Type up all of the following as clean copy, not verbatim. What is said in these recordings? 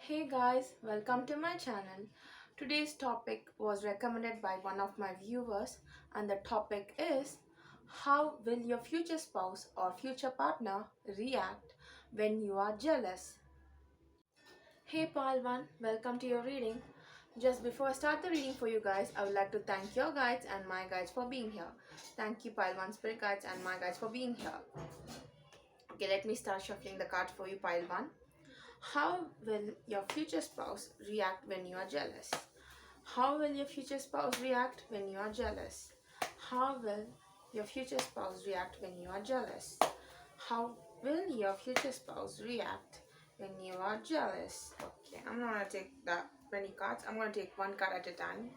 Hey guys, welcome to my channel. Today's topic was recommended by one of my viewers, and the topic is how will your future spouse or future partner react when you are jealous? Hey Palvan, welcome to your reading. Just before I start the reading for you guys, I would like to thank your guides and my guides for being here. Thank you Palvan Spirit Guides and my guides for being here. Okay, let me start shuffling the cards for you, Palvan. How will your future spouse react when you are jealous? How will your future spouse react when you are jealous? How will your future spouse react when you are jealous? How will your future spouse react when you are jealous? Okay, I'm not gonna take that many cards. I'm gonna take one card at a time.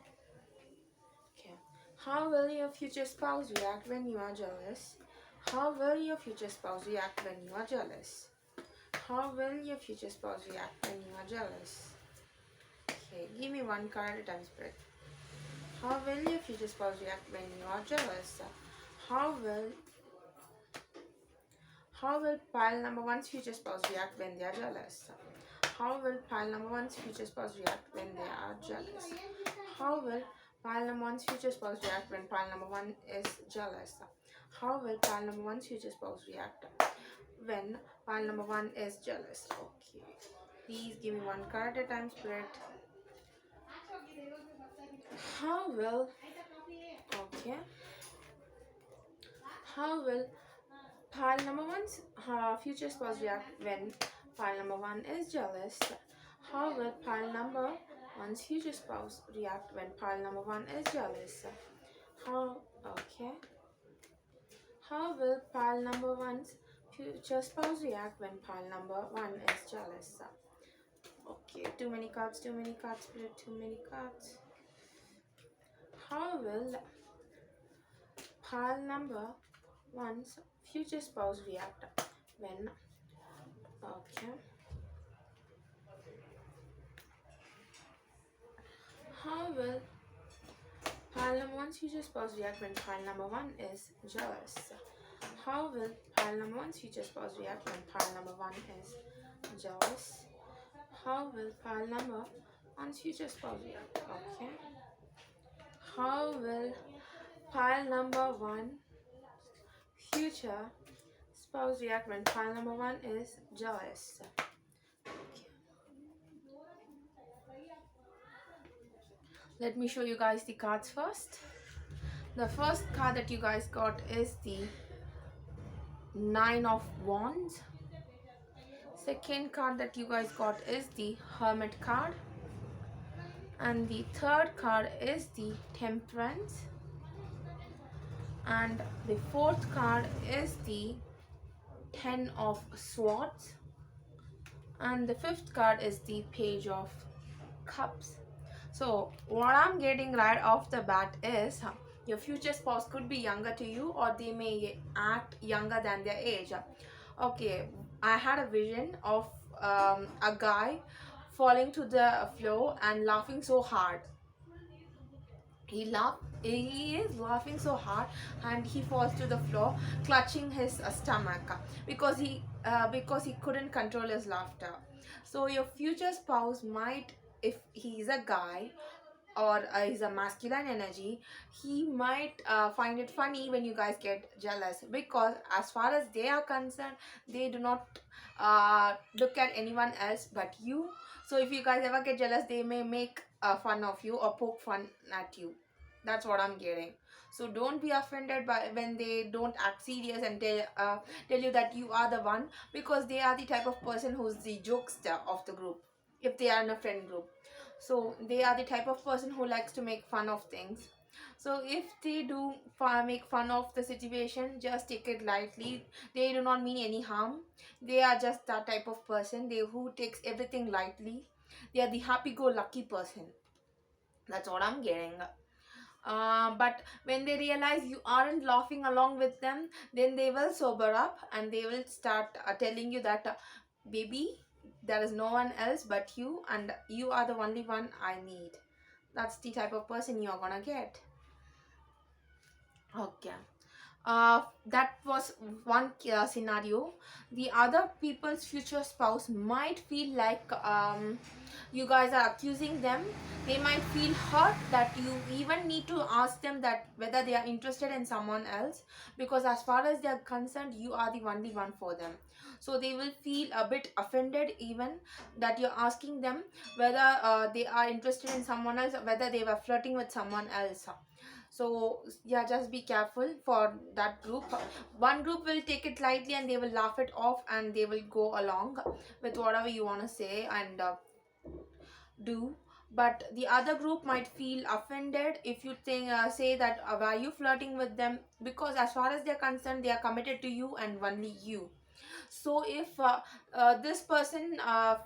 Okay. How will your future spouse react when you are jealous? How will your future spouse react when you are jealous? How will your future spouse react when you are jealous? Okay, give me one card at a time, Spirit. How will your future spouse react when you are jealous? How will pile number one's future spouse react when they are jealous? How will pile number one's future spouse react when they are jealous? How will pile number one's future spouse react when pile number one is jealous? How will pile number one's future spouse react when pile number one is jealous? Okay. Please give me one card at a time, Spirit. How will okay? How will pile number one's future spouse react when pile number one is jealous? How will pile number one's future spouse react when pile number one is jealous? How okay? How will pile number one's future spouse react when pile number one is jealous? Okay, too many cards, Spirit, too many cards. How will pile number one's future spouse react when okay? How will pile number one's future spouse react when pile number one is jealous? How will pile number one's future spouse react when pile number one is jealous? How will pile number one's future spouse react? Okay. How will pile number one future spouse react when pile number one is jealous? Let me show you guys the cards first. The first card that you guys got is the Nine of Wands. Second card that you guys got is the Hermit card. And the third card is the Temperance. And the fourth card is the Ten of Swords. And the fifth card is the Page of Cups. So what I'm getting right off the bat is your future spouse could be younger to you, or they may act younger than their age. Okay, I had a vision of a guy falling to the floor and laughing so hard. He is laughing so hard, and he falls to the floor clutching his stomach because he couldn't control his laughter. So your future spouse might, if he's a guy or is a masculine energy, he might find it funny when you guys get jealous, because as far as they are concerned, they do not look at anyone else but you. So if you guys ever get jealous, they may make fun of you or poke fun at you. That's what I'm getting. So don't be offended by when they don't act serious and tell you that you are the one, because they are the type of person who's the jokester of the group if they are in a friend group. So they are the type of person who likes to make fun of things. So if they do make fun of the situation, just take it lightly. They do not mean any harm. They are just that type of person who takes everything lightly. They are the happy-go-lucky person. That's what I'm getting. But when they realize you aren't laughing along with them, then they will sober up and they will start telling you that, baby, there is no one else but you, and you are the only one I need. That's the type of person you're gonna get. Okay. That was one scenario. The other people's future spouse might feel like you guys are accusing them. They might feel hurt that you even need to ask them that whether they are interested in someone else, because as far as they are concerned, you are the only one for them. So they will feel a bit offended even that you're asking them whether they are interested in someone else, whether they were flirting with someone else. So yeah, just be careful for that group. One group will take it lightly and they will laugh it off and they will go along with whatever you want to say and do. But the other group might feel offended if you think say that why are you flirting with them, because as far as they're concerned, they are committed to you and only you. So if this person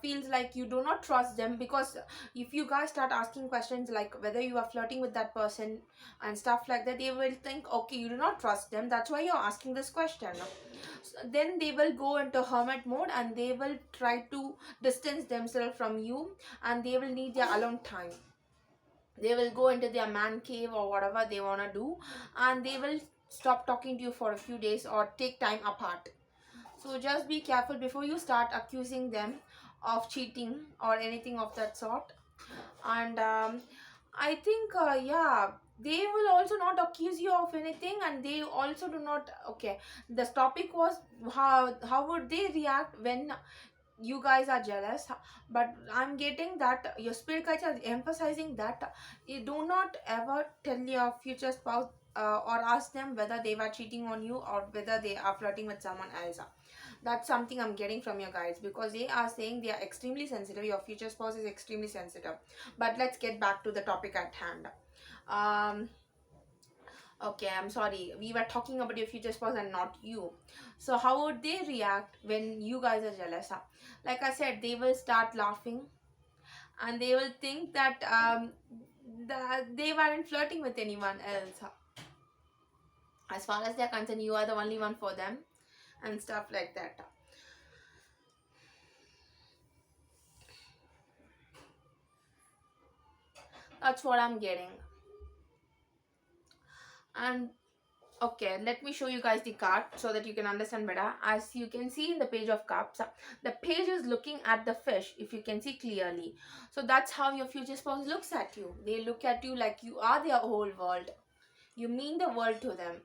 feels like you do not trust them, because if you guys start asking questions like whether you are flirting with that person and stuff like that, they will think, okay, you do not trust them, that's why you're asking this question. So then they will go into hermit mode and they will try to distance themselves from you, and they will need their alone time. They will go into their man cave or whatever they want to do, and they will stop talking to you for a few days or take time apart. So just be careful before you start accusing them of cheating or anything of that sort. And I think, yeah, they will also not accuse you of anything, and they also do not. Okay, this topic was how would they react when you guys are jealous. But I'm getting that your spirit guides are emphasizing that you do not ever tell your future spouse or ask them whether they were cheating on you or whether they are flirting with someone else. That's something I'm getting from your guides, because they are saying they are extremely sensitive. Your future spouse is extremely sensitive. But let's get back to the topic at hand. um okay, I'm sorry, we were talking about your future spouse and not you. So how would they react when you guys are jealous? Like I said, they will start laughing and they will think that they weren't flirting with anyone else. As far as they're concerned, you are the only one for them and stuff like that. That's what I'm getting. And okay, let me show you guys the card so that you can understand better. As you can see in the page of cups, the page is looking at the fish, if you can see clearly. So that's how your future spouse looks at you. They look at you like you are their whole world. You mean the world to them.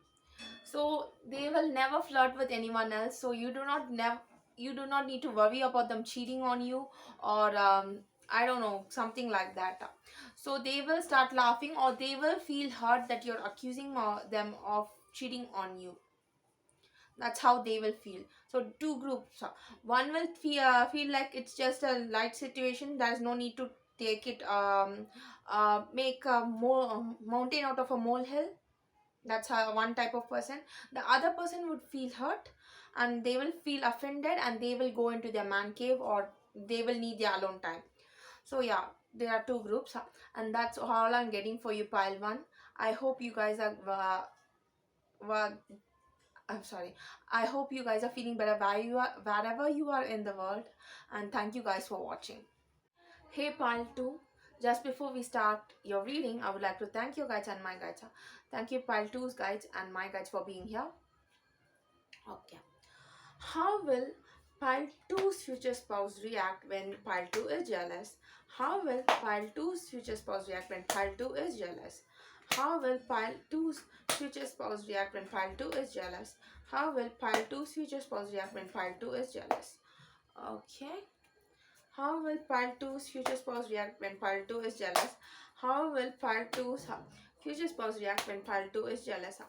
So they will never flirt with anyone else. So you do not need to worry about them cheating on you or I don't know, something like that. So they will start laughing or they will feel hurt that you're accusing them of cheating on you. That's how they will feel. So two groups. One will feel like it's just a light situation. There's no need to take it make a mountain out of a molehill. That's how one type of person. The other person would feel hurt and they will feel offended and they will go into their man cave or they will need their alone time. So yeah, there are two groups, and that's all I'm getting for you, pile one. I hope you guys are uh, I'm sorry. I hope you guys are feeling better wherever you are in the world, and thank you guys for watching. Hey pile 2, just before we start your reading, I would like to thank your guides and my guides. Thank you pile 2's guides and my guides for being here. Okay. How will pile two's future spouse react when pile 2 is jealous? How will pile two's future spouse react when pile 2 is jealous? How will pile two's future spouse react when pile 2 is jealous? How will pile two's future spouse react when pile 2 is jealous? Okay. How will pile two's future spouse react when pile 2 is jealous? How will pile two's future spouse react when pile 2 is jealous?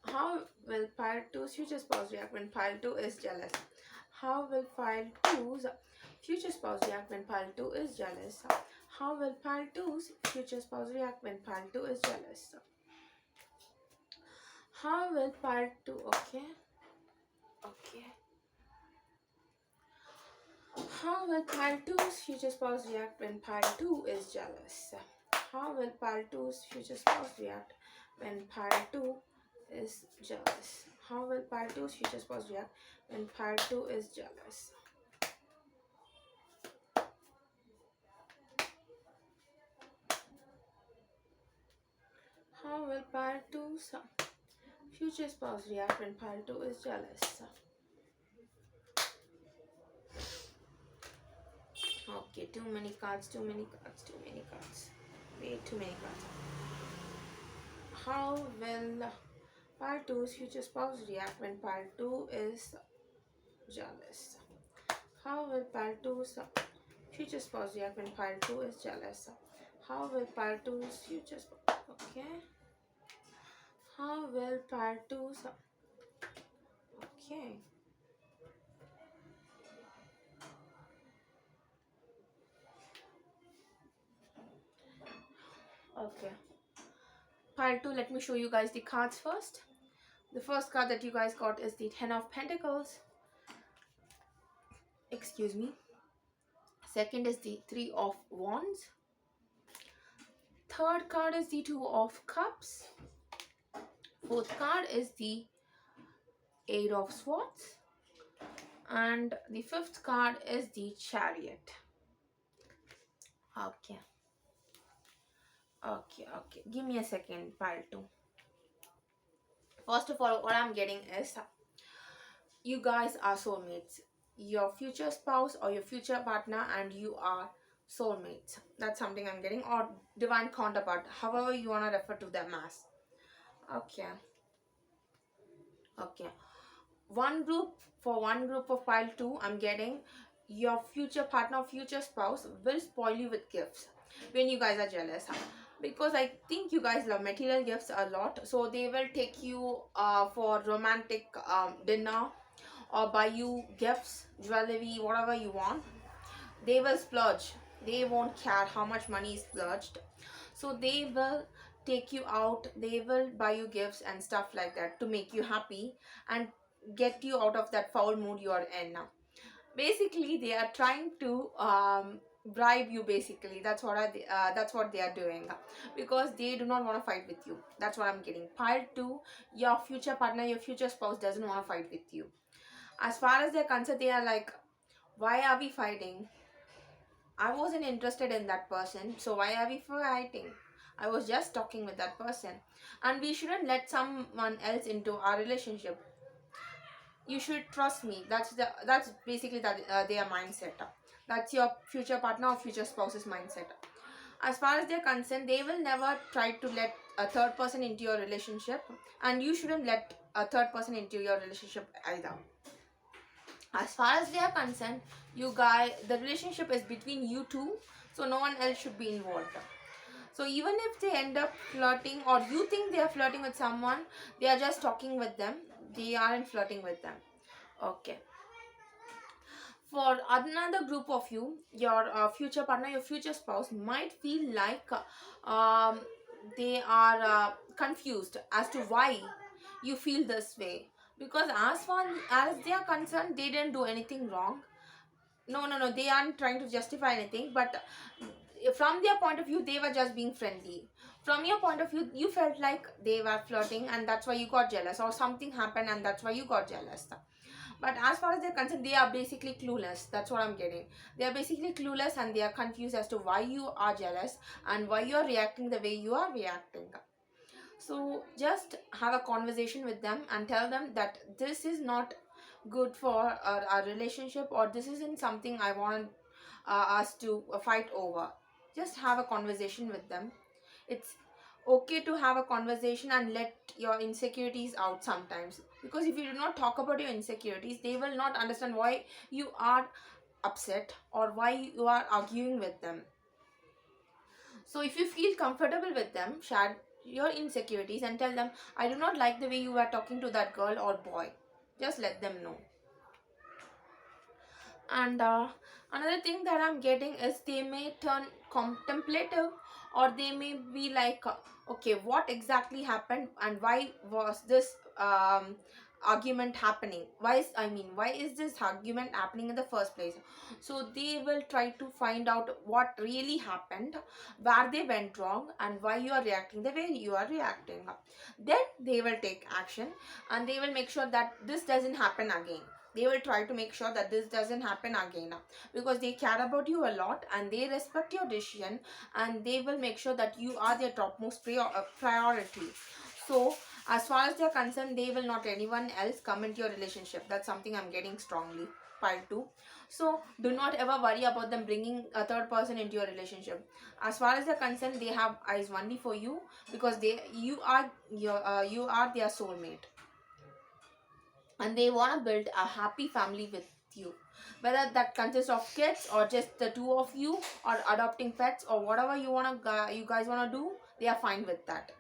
How will pile two's future spouse react when pile 2 is jealous? How will pile two's future spouse react when pile 2 is jealous? How will pile two's future spouse react when pile 2 is jealous? How will pile 2, okay? Okay. How will pile two's future spouse react when pile 2 is jealous? How will pile two's future spouse react when pile 2 is jealous? How will pile two's future spouse react when pile 2 is jealous? How will pile two's Future spouse react when pile 2 is jealous. Okay, too many cards, too many cards, too many cards. Way too many cards. How will pile 2's future spouse react when pile 2 is jealous? How will pile 2's future spouse react when pile 2 is jealous? How will pile 2's future spouse? Okay. How will pile 2's? Okay. Okay. Pile 2, let me show you guys the cards first. The first card that you guys got is the Ten of Pentacles. Excuse me. Second is the Three of Wands. Third card is the Two of Cups. Fourth card is the Eight of Swords. And the fifth card is the Chariot. Okay. Okay. Give me a second, pile 2. First of all, what I'm getting is you guys are soulmates. Your future spouse or your future partner and you are soulmates. That's something I'm getting. Or divine counterpart, however you want to refer to them as. Okay. One group of pile 2, I'm getting your future partner or future spouse will spoil you with gifts when you guys are jealous. Because I think you guys love material gifts a lot. So they will take you for romantic dinner or buy you gifts, jewelry, whatever you want. They will splurge. They won't care how much money is splurged. So they will take you out. They will buy you gifts and stuff like that to make you happy and get you out of that foul mood you are in now. Basically, they are trying to bribe you. Basically, that's what they are doing, because they do not want to fight with you. That's what I'm getting. Pile 2, your future partner, your future spouse doesn't want to fight with you. As far as they're concerned, they are like, why are we fighting? I wasn't interested in that person, so why are we fighting? I was just talking with that person, and we shouldn't let someone else into our relationship. You should trust me. That's basically their mindset. That's your future partner or future spouse's mindset. As far as they're concerned, they will never try to let a third person into your relationship, and you shouldn't let a third person into your relationship either. As far as they are concerned, the relationship is between you two, so no one else should be involved. So even if they end up flirting or you think they are flirting with someone, they are just talking with them. They aren't flirting with them. Okay. For another group of you, your future partner, your future spouse might feel like they are confused as to why you feel this way. Because as far as they are concerned, they didn't do anything wrong. No, they aren't trying to justify anything, but from their point of view, they were just being friendly. From your point of view, you felt like they were flirting and that's why you got jealous, or something happened and that's why you got jealous. But as far as they're concerned, they are basically clueless. That's what I'm getting. They are basically clueless and they are confused as to why you are jealous and why you are reacting the way you are reacting. So just have a conversation with them and tell them that this is not good for our relationship, or this isn't something I want us to fight over. Just have a conversation with them. It's okay to have a conversation and let your insecurities out sometimes, because if you do not talk about your insecurities, they will not understand why you are upset or why you are arguing with them. So if you feel comfortable with them, share your insecurities and tell them, I do not like the way you are talking to that girl or boy. Just let them know. And another thing that I'm getting is they may turn contemplative, or they may be like, okay, what exactly happened and why was this argument happening? Why is this argument happening in the first place? So they will try to find out what really happened, where they went wrong, and why you are reacting the way you are reacting. Then they will take action and they will make sure that this doesn't happen again. They will try to make sure that this doesn't happen again, because they care about you a lot and they respect your decision, and they will make sure that you are their topmost priority. So As far as they're concerned, they will not let anyone else come into your relationship. That's something I'm getting strongly. Pile 2. So do not ever worry about them bringing a third person into your relationship. As far as they're concerned, they have eyes only for you, because you are their soulmate, and they want to build a happy family with you, whether that consists of kids or just the two of you, or adopting pets, or whatever you guys want to do. They are fine with that.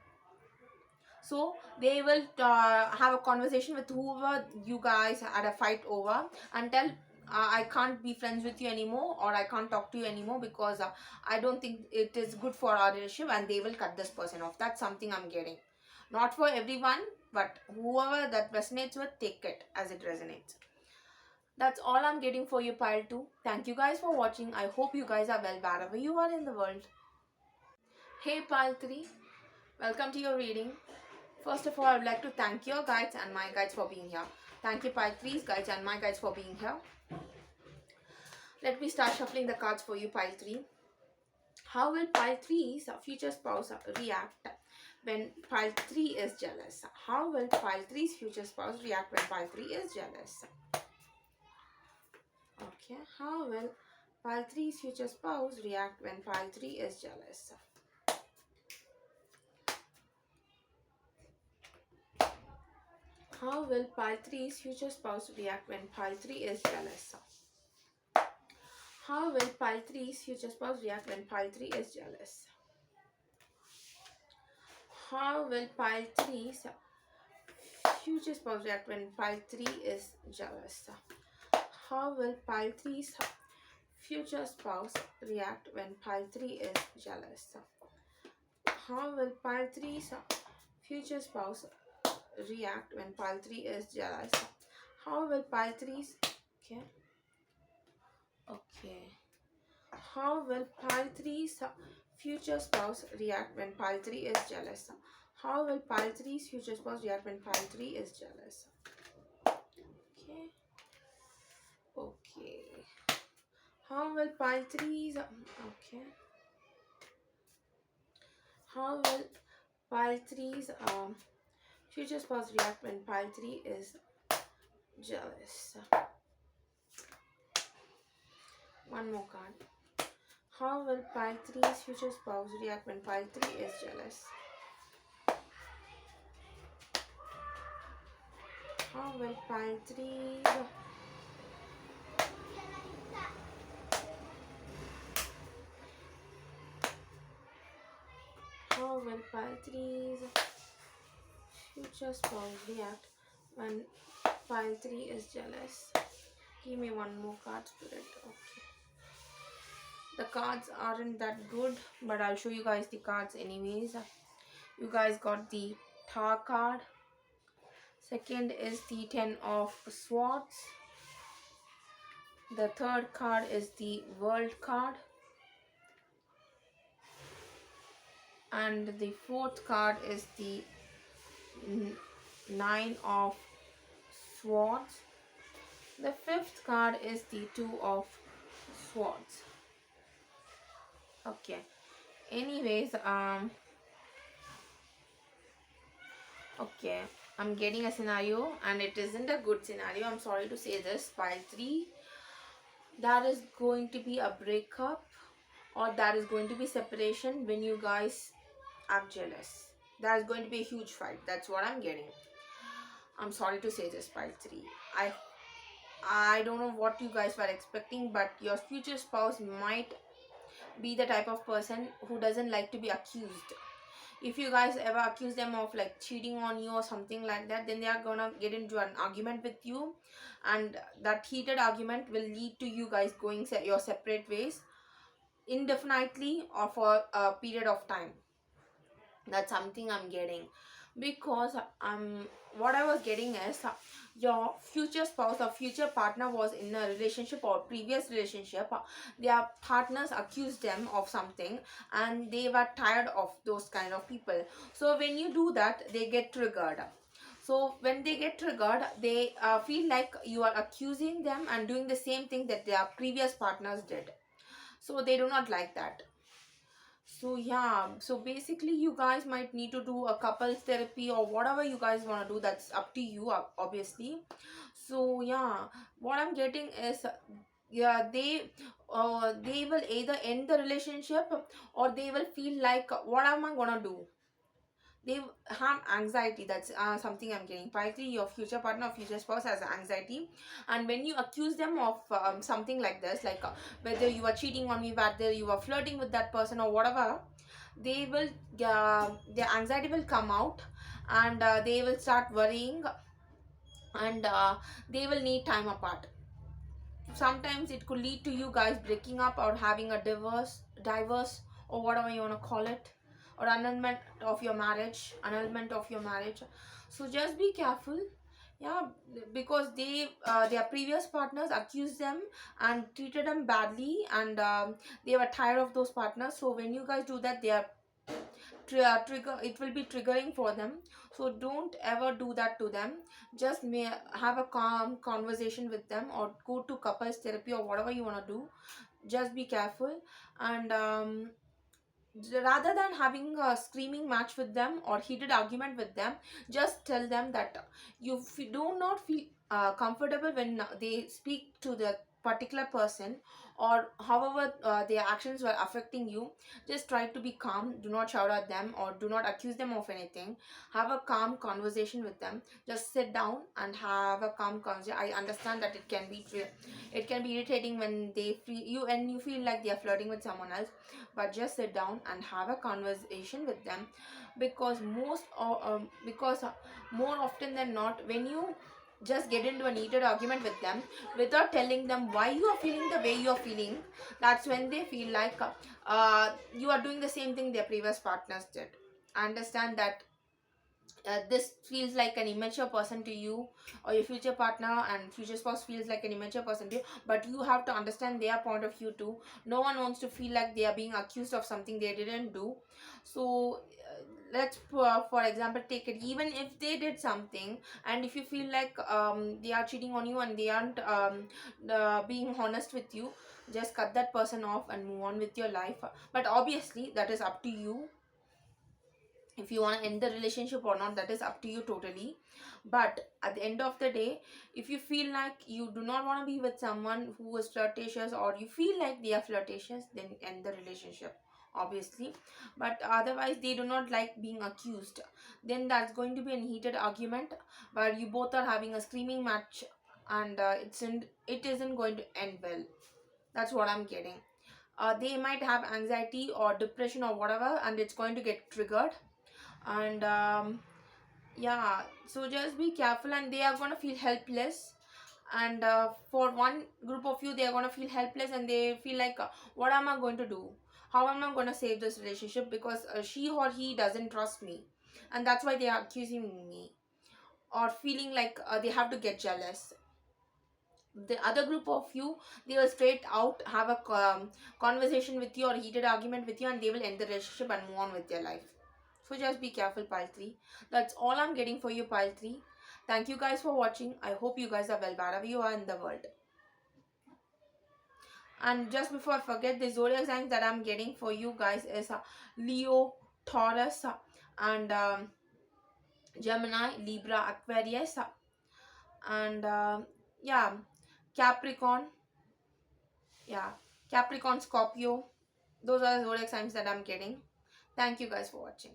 So they will have a conversation with whoever you guys had a fight over, and tell, I can't be friends with you anymore, or I can't talk to you anymore, because I don't think it is good for our relationship, and they will cut this person off. That's something I'm getting. Not for everyone, but whoever that resonates with, take it as it resonates. That's all I'm getting for you, pile 2. Thank you guys for watching. I hope you guys are well wherever you are in the world. Hey pile 3, welcome to your reading. First of all, I would like to thank your guides and my guides for being here. Thank you pile 3's guides and my guides for being here. Let me start shuffling the cards for you, pile 3. How will pile 3's future spouse react when pile 3 is jealous? How will pile 3's future spouse react when pile 3 is jealous? Okay, how will pile 3's future spouse react when pile 3 is jealous? How will pile 3's future spouse react when pile 3 is jealous? How will pile 3's future spouse react when pile 3 is jealous? How will pile 3's future spouse react when pile 3 is jealous? How will pile 3's future spouse react when pile 3 is jealous? How will pile 3's future spouse react when pile 3 is jealous? How will pile 3's okay. How will pile 3's future spouse react when pile 3 is jealous? How will pile 3's future spouse react when pile 3 is jealous? Okay. Okay. How will pile 3's okay. How will pile 3's future spouse react when pile 3 is jealous? One more card. How will pile 3's future spouse react when pile 3 is jealous? How will pile 3's How will pile 3's future spouse react when pile 3 is jealous? Give me one more card, spirit. Okay. The cards aren't that good, but I'll show you guys the cards anyways. You guys got the Tower card. Second is the 10 of Swords. The third card is the World card. And the fourth card is the 9 of Swords. The fifth card is the 2 of Swords. Okay. Anyways, okay, I'm getting a scenario and it isn't a good scenario. I'm sorry to say this, pile 3. That is going to be a breakup, or that is going to be separation when you guys are jealous. That is going to be a huge fight. That's what I'm getting. I'm sorry to say this, pile 3. I don't know what you guys were expecting, but your future spouse might be the type of person who doesn't like to be accused. If you guys ever accuse them of like cheating on you or something like that, then they are gonna get into an argument with you, and that heated argument will lead to you guys going your separate ways indefinitely or for a period of time. That's something I'm getting, because what I was getting is your future spouse or future partner was in a relationship or previous relationship. Their partners accused them of something and they were tired of those kind of people. So when you do that, they get triggered. So when they get triggered, they feel like you are accusing them and doing the same thing that their previous partners did. So they do not like that. So yeah, so basically you guys might need to do a couples therapy or whatever you guys want to do. That's up to you, obviously. So yeah, what I'm getting is, yeah, they will either end the relationship, or they will feel like, what am I gonna do? They have anxiety. That's something I'm getting. Partly your future partner or future spouse has anxiety, and when you accuse them of something like this, like whether you are cheating on me, whether you are flirting with that person or whatever, they will their anxiety will come out, and they will start worrying, and they will need time apart. Sometimes it could lead to you guys breaking up or having a divorce, or whatever you want to call it, or annulment of your marriage. So just be careful. Yeah, because their previous partners accused them and treated them badly, and they were tired of those partners. So when you guys do that, they are trigger it will be triggering for them. So don't ever do that to them. Just may have a calm conversation with them, or go to couples therapy or whatever you want to do. Just be careful. And rather than having a screaming match with them or heated argument with them, just tell them that do not feel comfortable when they speak to the particular person, or however their actions were affecting you. Just try to be calm. Do not shout at them or do not accuse them of anything. Have a calm conversation with them. Just sit down and have a calm conversation. I understand that it can be irritating when they feel you and you feel like they are flirting with someone else, but just sit down and have a conversation with them. Because more often than not, when you just get into a heated argument with them without telling them why you are feeling the way you are feeling, that's when they feel like you are doing the same thing their previous partners did. Understand that this feels like an immature person to you, or your future partner and future spouse feels like an immature person to you, but you have to understand their point of view too. No one wants to feel like they are being accused of something they didn't do. So let's for example take it, even if they did something, and if you feel like they are cheating on you and they aren't being honest with you, just cut that person off and move on with your life. But obviously that is up to you. If you want to end the relationship or not, that is up to you totally. But at the end of the day, if you feel like you do not want to be with someone who is flirtatious, or you feel like they are flirtatious, then end the relationship, obviously. But otherwise they do not like being accused, then that's going to be a heated argument where you both are having a screaming match, and it isn't going to end well. That's what I'm getting. They might have anxiety or depression or whatever, and it's going to get triggered. And yeah, so just be careful, and they are going to feel helpless. And for one group of you, they are going to feel helpless, and they feel like, what am I going to do? How am I going to save this relationship? Because she or he doesn't trust me, and that's why they are accusing me, or feeling like they have to get jealous. The other group of you, they will straight out have a conversation with you or heated argument with you, and they will end the relationship and move on with their life. So just be careful, pile 3. That's all I'm getting for you, pile 3. Thank you guys for watching. I hope you guys are well wherever you are in the world. And just before I forget, the zodiac signs that I'm getting for you guys is Leo, Taurus, and Gemini, Libra, Aquarius, and yeah, Capricorn. Yeah, Capricorn, Scorpio. Those are the zodiac signs that I'm getting. Thank you guys for watching.